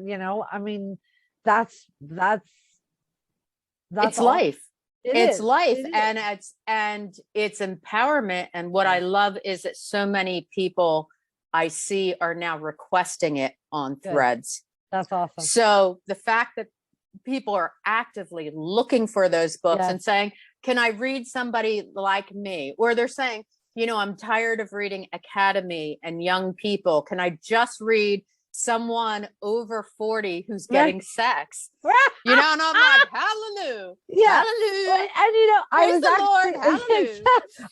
You know, I mean, that's it's awesome. life. It's is. life. It is. And it's empowerment. And what I love is that so many people I see are now requesting it on Threads. That's awesome. So the fact that people are actively looking for those books and saying, can I read somebody like me? Or they're saying, you know, I'm tired of reading academy and young people. Can I just read someone over 40 who's getting sex? You know, and I'm like, hallelujah. Yeah. Hallelujah. And you know, praise the Lord. Hallelujah.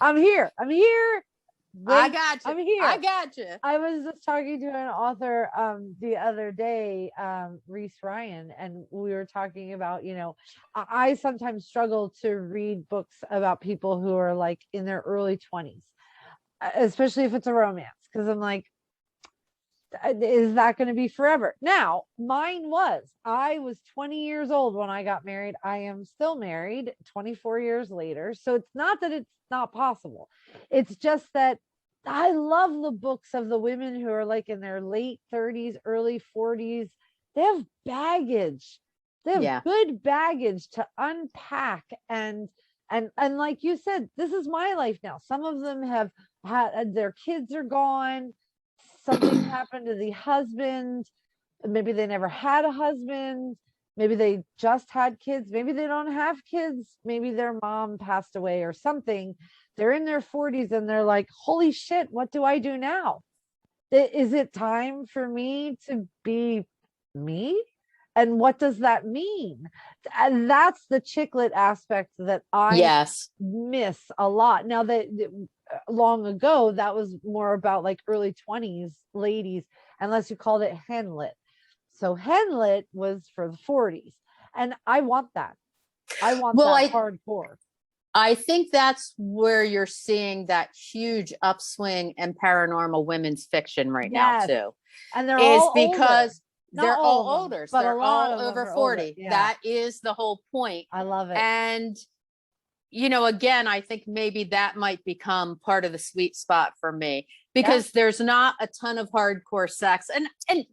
I'm here. I got you. I'm here. I got you. I was just talking to an author the other day, Reese Ryan, and we were talking about, you know, I sometimes struggle to read books about people who are like in their early 20s, especially if it's a romance, because I'm like, is that going to be forever? Now, I was 20 years old when I got married. I am still married 24 years later. So it's not that it's not possible. It's just that I love the books of the women who are like in their late 30s, early 40s. They have baggage. They have good baggage to unpack. And like you said, this is my life now. Some of them have had, their kids are gone. Something happened to the husband. Maybe they never had a husband. Maybe they just had kids. Maybe they don't have kids. Maybe their mom passed away or something. They're in their 40s and they're like, holy shit, what do I do now? Is it time for me to be me? And what does that mean? And that's the chicklet aspect that I miss a lot. Now that long ago, that was more about like early 20s ladies, unless you called it henlit. So henlit was for the 40s. And I want that. I want that hardcore. I think that's where you're seeing that huge upswing in paranormal women's fiction right now too. And they're all because older. They're all older. But they're all over 40. That is the whole point. I love it. And you know, again, I think maybe that might become part of the sweet spot for me, because there's not a ton of hardcore sex. And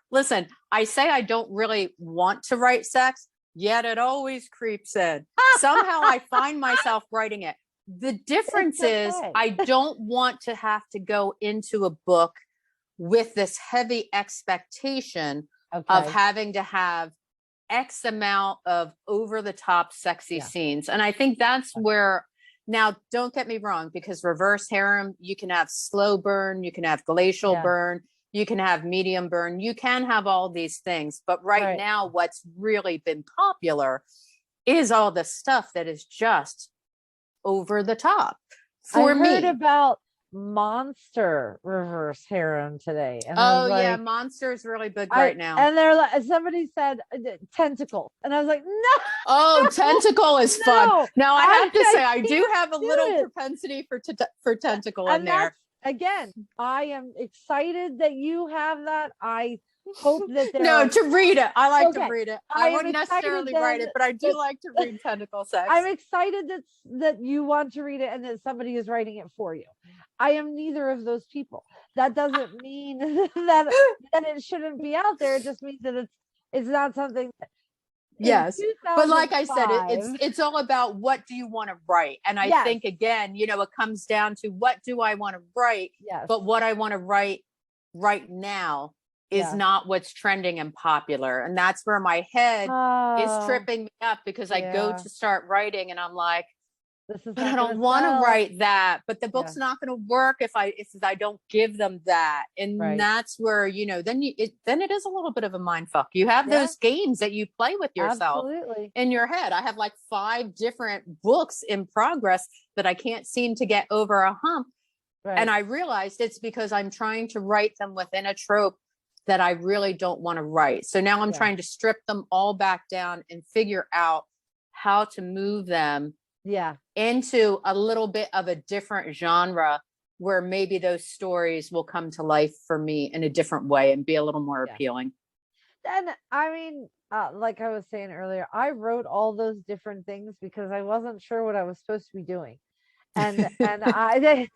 listen, I say I don't really want to write sex, yet it always creeps in. Somehow I find myself writing it. The difference is I don't want to have to go into a book with this heavy expectation of having to have X amount of over the top sexy scenes. And I think that's where, now don't get me wrong, because reverse harem, you can have slow burn, you can have glacial burn, you can have medium burn, you can have all these things. But right now, what's really been popular is all the stuff that is just over the top. For me, I heard about monster reverse harem today, and monster is really big right now. And they're like, somebody said tentacle, and I was like, no. Tentacle is fun. Now I have to say, I do have a little propensity for tentacle in there. Again, I am excited that you have that. I hope that to read it. I like to read it. I wouldn't necessarily write it, but I do like to read tentacle sex. I'm excited that you want to read it and that somebody is writing it for you. I am neither of those people. That doesn't mean that it shouldn't be out there. It just means that it's not something that, but like I said, it's all about what do you want to write. And I think, again, you know, it comes down to what do I want to write, but what I want to write right now is not what's trending and popular. And that's where my head is tripping me up, because I go to start writing and I'm like, but I don't want to write that, but the book's not going to work if I don't give them that. And that's where, you know, then it is a little bit of a mind fuck. You have those games that you play with yourself in your head. I have like 5 different books in progress that I can't seem to get over a hump. And I realized it's because I'm trying to write them within a trope that I really don't want to write. So now I'm trying to strip them all back down and figure out how to move them into a little bit of a different genre where maybe those stories will come to life for me in a different way and be a little more appealing. And I mean, like I was saying earlier, I wrote all those different things because I wasn't sure what I was supposed to be doing. And I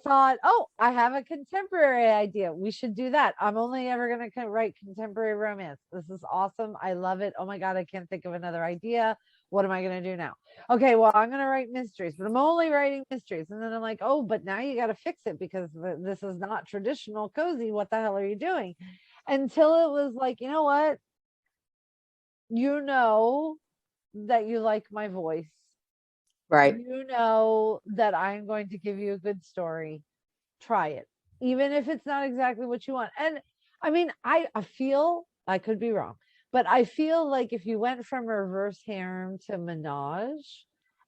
thought, oh, I have a contemporary idea. We should do that. I'm only ever going to write contemporary romance. This is awesome. I love it. Oh my God, I can't think of another idea. What am I going to do now? Okay, well, I'm going to write mysteries, but I'm only writing mysteries. And then I'm like, oh, but now you got to fix it because this is not traditional cozy. What the hell are you doing? Until it was like, you know what? You know that you like my voice. Right. You know that I'm going to give you a good story. Try it. Even if it's not exactly what you want. And I mean, I feel, I could be wrong, but I feel like if you went from reverse harem to menage,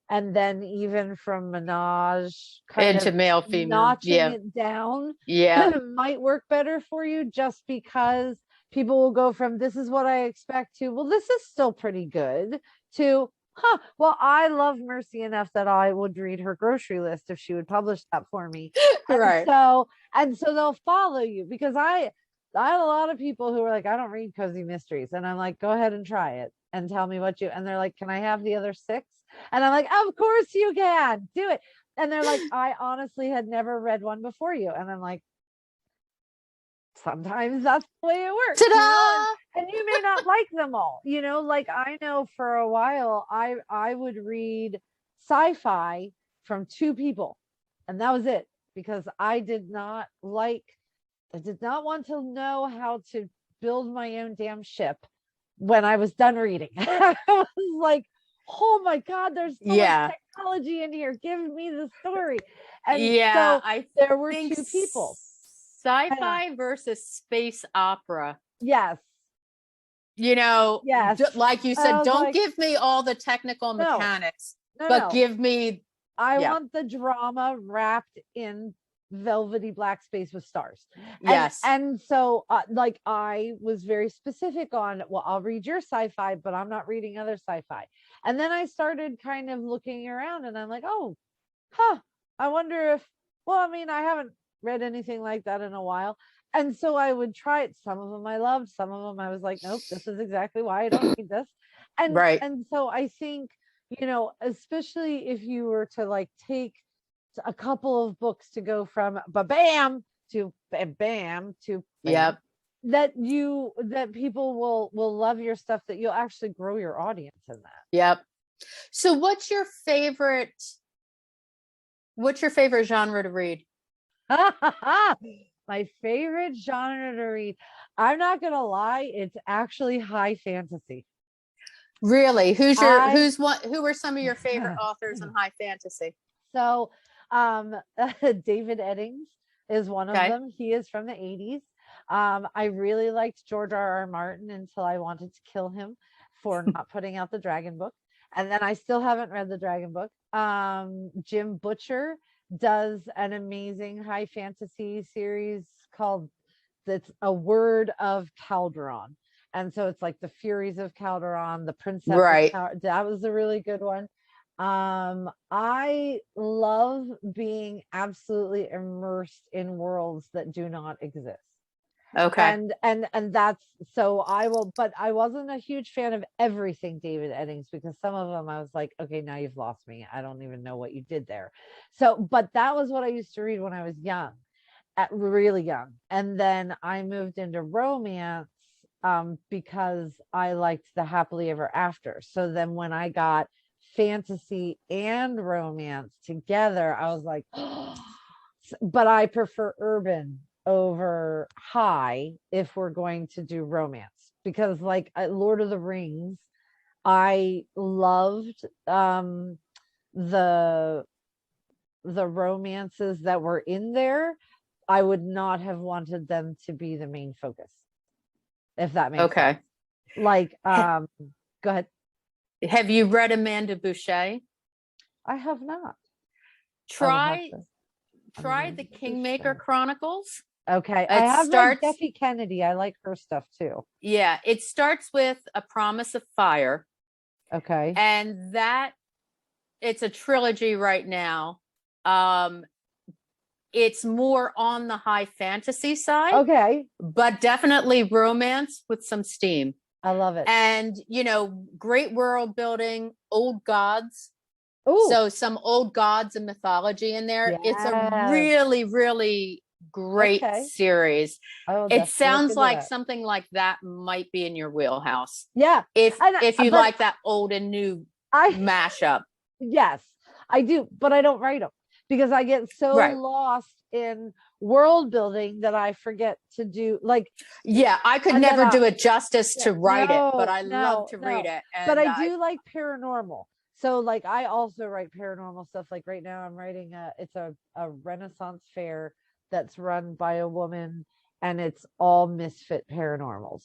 and then even from menage kind into of male female notching it down might work better for you, just because people will go from this is what I expect to, well, this is still pretty good, to well, I love Mercy enough that I would read her grocery list if she would publish that for me. Right. And so they'll follow you, because I had a lot of people who were like, I don't read cozy mysteries. And I'm like, go ahead and try it and tell me what you, and they're like, can I have the other 6? And I'm like, of course you can do it. And they're like, I honestly had never read one before you. And I'm like, sometimes that's the way it works. Ta-da! You know? And you may not like them all, you know, like I know for a while I would read sci-fi from 2 people, and that was it, because I did not want to know how to build my own damn ship when I was done reading. I was like, oh my God, there's so much technology in here. Give me the story. And so there were 2 people. Sci-fi versus space opera. Yes. You know, like you said, don't give me all the technical mechanics, but give me. I want the drama wrapped in velvety black space with stars. Yes. And so like I was very specific on, well, I'll read your sci-fi, but I'm not reading other sci-fi. And then I started kind of looking around and I'm like, oh, I wonder if, well, I mean, I haven't read anything like that in a while. And so I would try it. Some of them I loved, some of them I was like, nope, this is exactly why I don't need this. And so I think, you know, especially if you were to like take a couple of books to go from bam to bam to bam, that people will love your stuff, that you'll actually grow your audience in that. So what's your favorite genre to read? My favorite genre to read, I'm not gonna lie, it's actually high fantasy. Really? Who were some of your favorite authors in high fantasy? So David Eddings is one of them. He is from the 80s. I really liked George R.R. Martin until I wanted to kill him for not putting out the Dragon book. And then I still haven't read the Dragon book. Jim Butcher does an amazing high fantasy series called That's a Word of Calderon. And so it's like the Furies of Calderon, the Princess of Calderon. That was a really good one. I love being absolutely immersed in worlds that do not exist. And that's, so I will, but I wasn't a huge fan of everything David Eddings, because some of them I was like, okay, now you've lost me. I don't even know what you did there. So, but that was what I used to read when I was young, really young. And then I moved into romance because I liked the happily ever after. So then when I got fantasy and romance together, I was like, oh, but I prefer urban over high if we're going to do romance, because like Lord of the Rings, I loved the romances that were in there. I would not have wanted them to be the main focus, if that makes sense. Like go ahead. Have you read Amanda Boucher? I have not. try the Kingmaker Chronicles. Okay. I have read Jeffy Kennedy. I like her stuff too. Yeah. It starts with A Promise of Fire. Okay. And it's a trilogy right now. It's more on the high fantasy side. Okay. But definitely romance with some steam. I love it. And, great world building, old gods. Ooh. So some old gods and mythology in there. Yes. It's a really, really great series. It sounds like something like that might be in your wheelhouse. Yeah. If you like that old and new mashup. Yes, I do. But I don't write them because I get so lost in world building that I forget to do I could never do it justice to write it, but I love to read it. And but I do like paranormal. So I also write paranormal stuff. Like right now I'm writing it's a Renaissance fair that's run by a woman, and it's all misfit paranormals.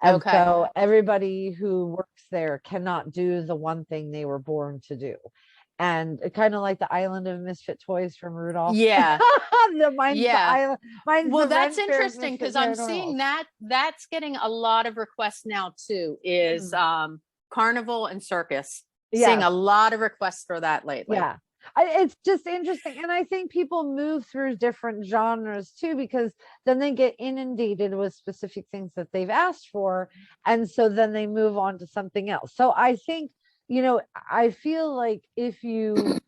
And so everybody who works there cannot do the one thing they were born to do. And kind of like the Island of Misfit Toys from Rudolph. Yeah. Mine's that's interesting because I'm seeing that's getting a lot of requests now too, is carnival and circus. Yes. Seeing a lot of requests for that lately. Yeah. It's just interesting. And I think people move through different genres too, because then they get inundated with specific things that they've asked for. And so then they move on to something else. So I think, I feel like if you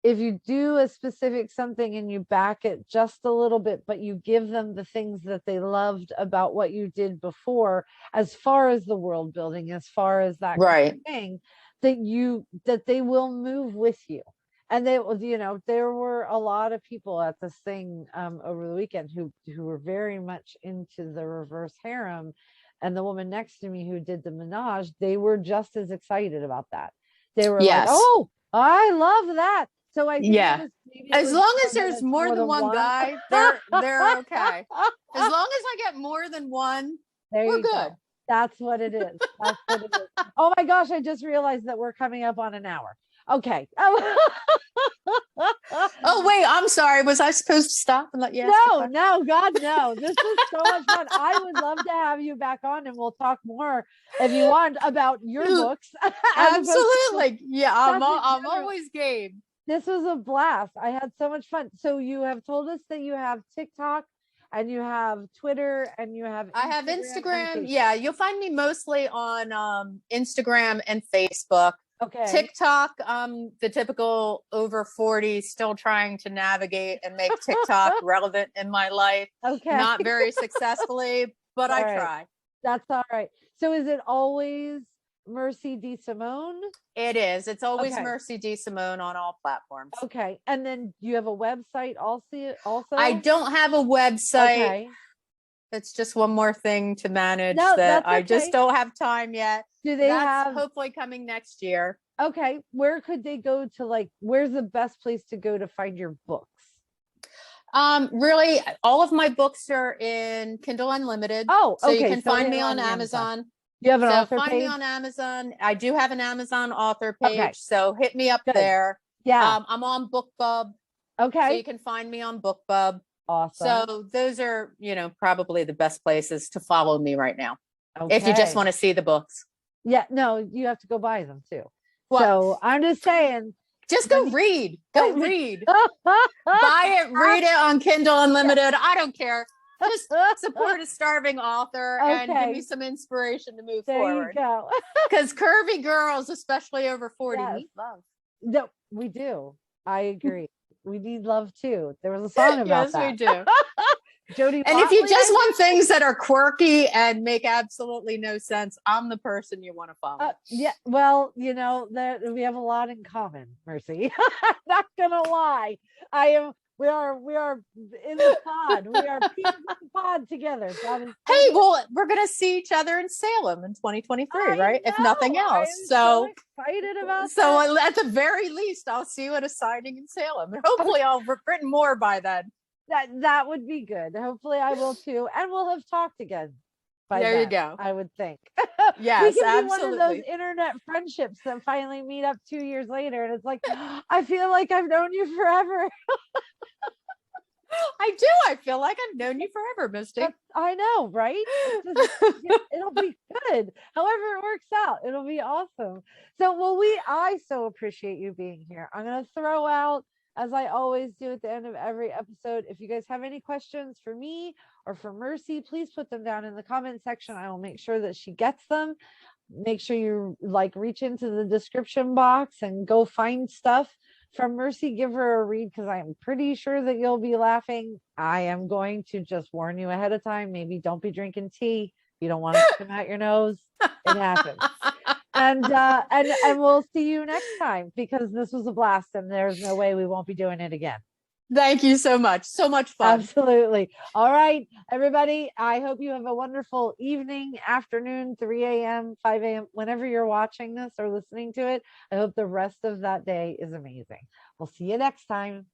do a specific something and you back it just a little bit, but you give them the things that they loved about what you did before, as far as the world building, as far as that kind of thing, that they will move with you. And there were a lot of people at this thing over the weekend who were very much into the reverse harem. And the woman next to me who did the menage, they were just as excited about that. They were like, "Oh, I love that." So I think as long as there's more than one guy, they're okay. As long as I get more than one, we're good. Go. That's what it is. That's what it is. Oh my gosh, I just realized that we're coming up on an hour. Okay. Oh wait, I'm sorry. Was I supposed to stop and let you ask? No, God, no. This was so much fun. I would love to have you back on, and we'll talk more if you want about your books. Absolutely. Yeah, I'm always game. This was a blast. I had so much fun. So you have told us that you have TikTok and you have Twitter and you have I have Instagram. Yeah, you'll find me mostly on Instagram and Facebook. Okay. TikTok, the typical over 40, still trying to navigate and make TikTok relevant in my life. Okay. Not very successfully, but I try. That's all right. So is it always Mercy DeSimone? It is. It's always Mercy DeSimone on all platforms. Okay. And then you have a website also? I don't have a website. Okay. It's just one more thing to manage that I just don't have time yet. Do they have hopefully coming next year? Okay. Where could they go to where's the best place to go to find your books? Really, all of my books are in Kindle Unlimited. Oh, okay. So you can find me on Amazon. You have an author page? Find me on Amazon. I do have an Amazon author page. So hit me up there. Yeah. I'm on BookBub. Okay. So you can find me on BookBub. Awesome. So those are, probably the best places to follow me right now. Okay. If you just want to see the books. Yeah, no, you have to go buy them too. Well, so I'm just saying. Just go read. Go read. Buy it, read it on Kindle Unlimited. I don't care. Just support a starving author and give me some inspiration to move forward. There you go. Because curvy girls, especially over 40, need love. No, we do. I agree. We need love too. There was a song about that. Yes, we do. Jody and if you just want things that are quirky and make absolutely no sense, I'm the person you want to follow. Yeah, well, we have a lot in common, Mercy. I'm not gonna lie. We are in the pod. We are pieces of the pod together. Hey, well, we're gonna see each other in Salem in 2023, right? If nothing else. So excited about that. So at the very least, I'll see you at a signing in Salem. And hopefully I'll have written more by then. That would be good. Hopefully I will too. And we'll have talked again. There you go. I would think. Yes, we can absolutely. Be one of those internet friendships that finally meet up 2 years later. And it's like, I feel like I've known you forever. I do. I feel like I've known you forever, Misty. I know, right? It'll be good. However it works out, it'll be awesome. So, well, I so appreciate you being here. I'm going to throw out, as I always do at the end of every episode, if you guys have any questions for me or for Mercy, please put them down in the comment section. I will make sure that she gets them. Make sure you reach into the description box and go find stuff from Mercy. Give her a read, because I'm pretty sure that you'll be laughing. I am going to just warn you ahead of time. Maybe don't be drinking tea. You don't want it to come out your nose. It happens. And we'll see you next time, because this was a blast and there's no way we won't be doing it again. Thank you so much. So much fun. Absolutely. All right, everybody. I hope you have a wonderful evening, afternoon, 3 a.m., 5 a.m., whenever you're watching this or listening to it. I hope the rest of that day is amazing. We'll see you next time.